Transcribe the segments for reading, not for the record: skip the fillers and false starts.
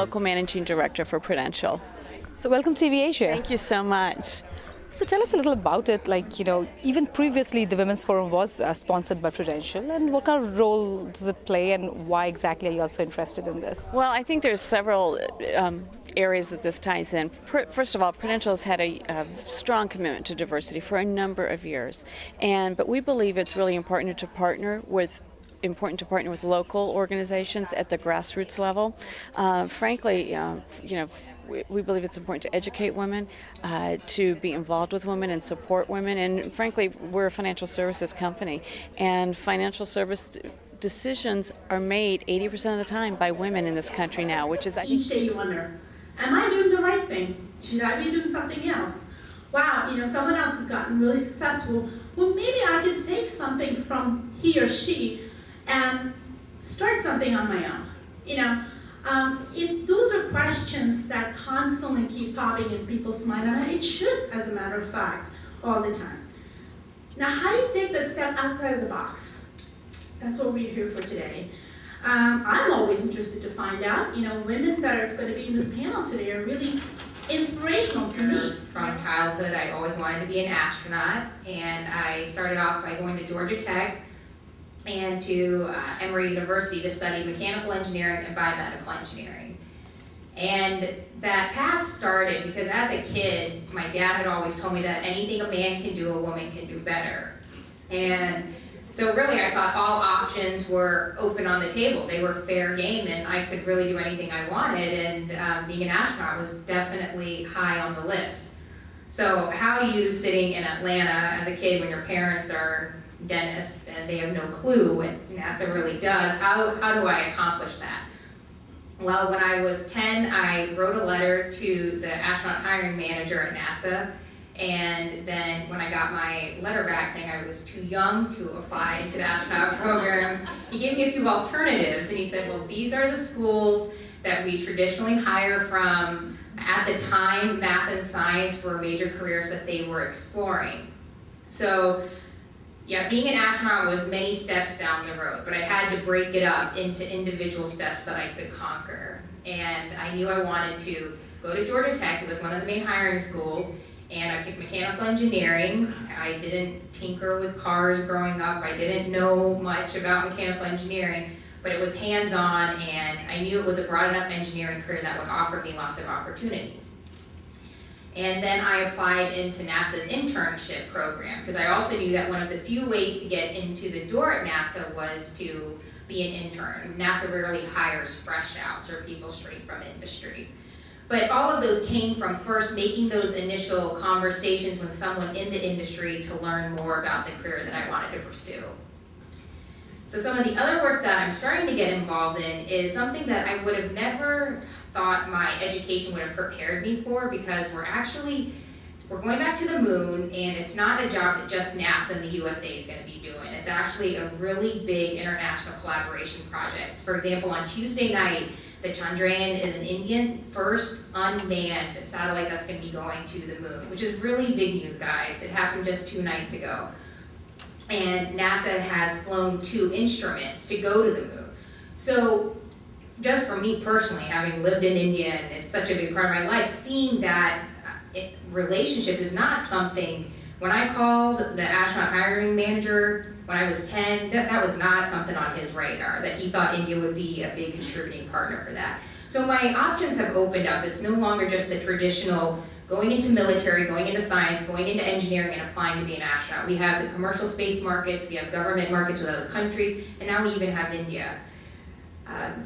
local managing director for Prudential. So welcome to TV Asia. Thank you so much. So tell us a little about it. Like, even previously the Women's Forum was sponsored by Prudential, and what kind of role does it play, and why exactly are you also interested in this? Well, I think there's several areas that this ties in. First of all, Prudential has had a strong commitment to diversity for a number of years, but we believe it's really important to partner with local organizations at the grassroots level. Frankly, we believe it's important to educate women, to be involved with women and support women. And frankly, we're a financial services company, and financial service decisions are made 80% of the time by women in this country now, which is, I think, each day you wonder, am I doing the right thing? Should I be doing something else? Wow, someone else has gotten really successful. Well, maybe I could take something from he or she and start something on my own. Those are questions that constantly keep popping in people's mind, and it should, as a matter of fact, all the time. Now, how do you take that step outside of the box? That's what we're here for today. I'm always interested to find out, women that are going to be in this panel today are really inspirational to me. From childhood, I always wanted to be an astronaut, and I started off by going to Georgia Tech and to Emory University to study mechanical engineering and biomedical engineering. And that path started because as a kid, my dad had always told me that anything a man can do, a woman can do better. And so really I thought all options were open on the table. They were fair game, and I could really do anything I wanted, and being an astronaut was definitely high on the list. So how do you, sitting in Atlanta as a kid when your parents are dentists and they have no clue what NASA really does, how do I accomplish that? Well, when I was 10, I wrote a letter to the astronaut hiring manager at NASA, and then when I got my letter back saying I was too young to apply to the astronaut program, he gave me a few alternatives, and he said, well, these are the schools that we traditionally hire from. At the time, math and science were major careers that they were exploring. So yeah, being an astronaut was many steps down the road, but I had to break it up into individual steps that I could conquer. And I knew I wanted to go to Georgia Tech. It was one of the main hiring schools, and I picked mechanical engineering. I didn't tinker with cars growing up. I didn't know much about mechanical engineering, but it was hands-on, and I knew it was a broad enough engineering career that would offer me lots of opportunities. And then I applied into NASA's internship program, because I also knew that one of the few ways to get into the door at NASA was to be an intern. NASA rarely hires fresh outs or people straight from industry. But all of those came from first making those initial conversations with someone in the industry to learn more about the career that I wanted to pursue. So some of the other work that I'm starting to get involved in is something that I would have never thought my education would have prepared me for, because we're going back to the moon, and it's not a job that just NASA and the USA is going to be doing. It's actually a really big international collaboration project. For example, on Tuesday night, the Chandrayaan is an Indian first unmanned satellite that's going to be going to the moon, which is really big news, guys. It happened just 2 nights ago. And NASA has flown 2 instruments to go to the moon. So just for me personally, having lived in India, and it's such a big part of my life, seeing that relationship is not something, when I called the astronaut hiring manager when I was 10, that was not something on his radar, that he thought India would be a big contributing partner for that. So my options have opened up. It's no longer just the traditional going into military, going into science, going into engineering, and applying to be an astronaut. We have the commercial space markets, we have government markets with other countries, and now we even have India.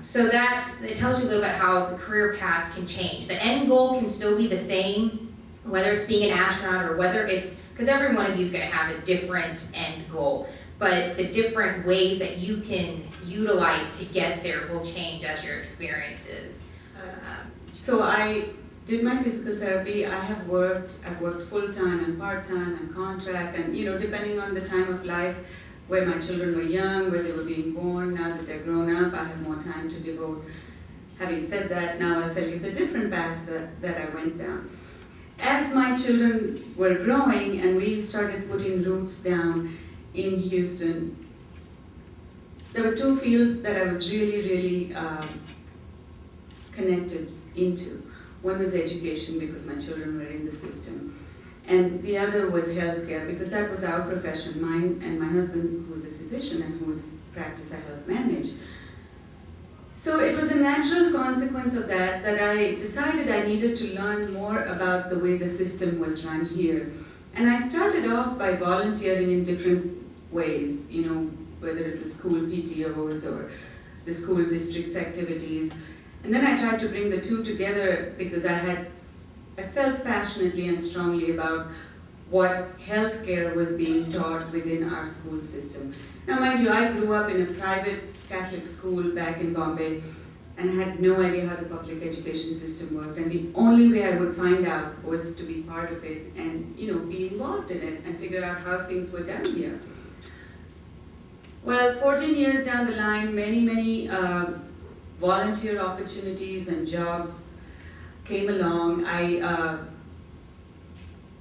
So it tells you a little bit how the career paths can change. The end goal can still be the same, whether it's being an astronaut or whether it's, because every one of you is going to have a different end goal, but the different ways that you can utilize to get there will change as your experiences. So I did my physical therapy. I've worked full-time and part-time and contract, and depending on the time of life, where my children were young, where they were being born. Now that they're grown up, I have more time to devote. Having said that, now I'll tell you the different paths that I went down. As my children were growing and we started putting roots down in Houston, there were 2 fields that I was really connected into. One was education, because my children were in the system. And the other was healthcare, because that was our profession, mine and my husband, who was a physician and whose practice I helped manage. So it was a natural consequence of that I decided I needed to learn more about the way the system was run here. And I started off by volunteering in different ways, you know, whether it was school PTOs or the school district's activities. And then I tried to bring the two together because I felt passionately and strongly about what healthcare was being taught within our school system. Now, mind you, I grew up in a private Catholic school back in Bombay and had no idea how the public education system worked. And the only way I would find out was to be part of it and, you know, be involved in it and figure out how things were done here. Well, 14 years down the line, many volunteer opportunities and jobs came along. I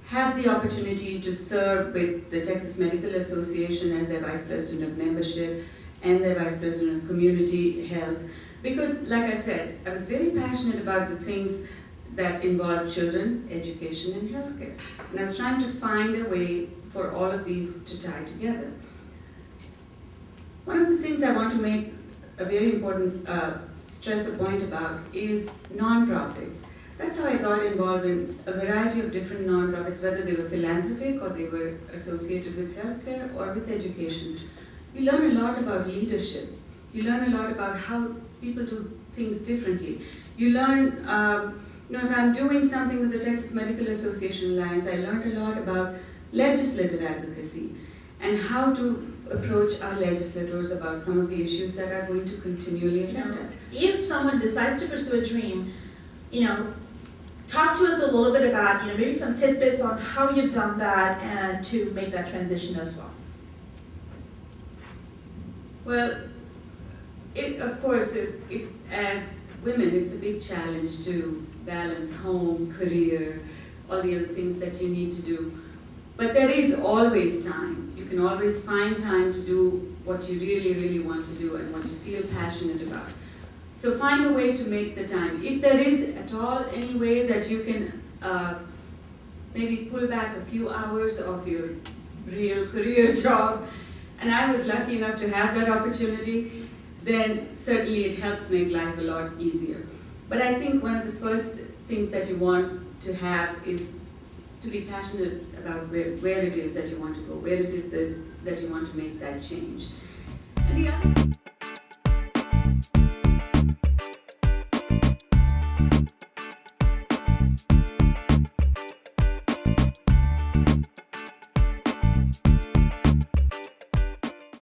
had the opportunity to serve with the Texas Medical Association as their Vice President of Membership and their Vice President of Community Health, because, like I said, I was very passionate about the things that involve children, education, and healthcare. And I was trying to find a way for all of these to tie together. One of the things I want to make a very important stress a point about is nonprofits. That's how I got involved in a variety of different nonprofits, whether they were philanthropic or they were associated with healthcare or with education. You learn a lot about leadership. You learn a lot about how people do things differently. You learn, you know, if I'm doing something with the Texas Medical Association Alliance, I learned a lot about legislative advocacy and how to approach our legislators about some of the issues that are going to continually affect us. If someone decides to pursue a dream, you know, talk to us a little bit about, you know, maybe some tidbits on how you've done that and to make that transition as well. Well, it of course is, as women, it's a big challenge to balance home, career, all the other things that you need to do. But there is always time. You can always find time to do what you really want to do and what you feel passionate about. So find a way to make the time. If there is at all any way that you can maybe pull back a few hours of your real career job, and I was lucky enough to have that opportunity, then certainly it helps make life a lot easier. But I think one of the first things that you want to have is to be passionate about where it is that you want to go, where it is that you want to make that change. And the other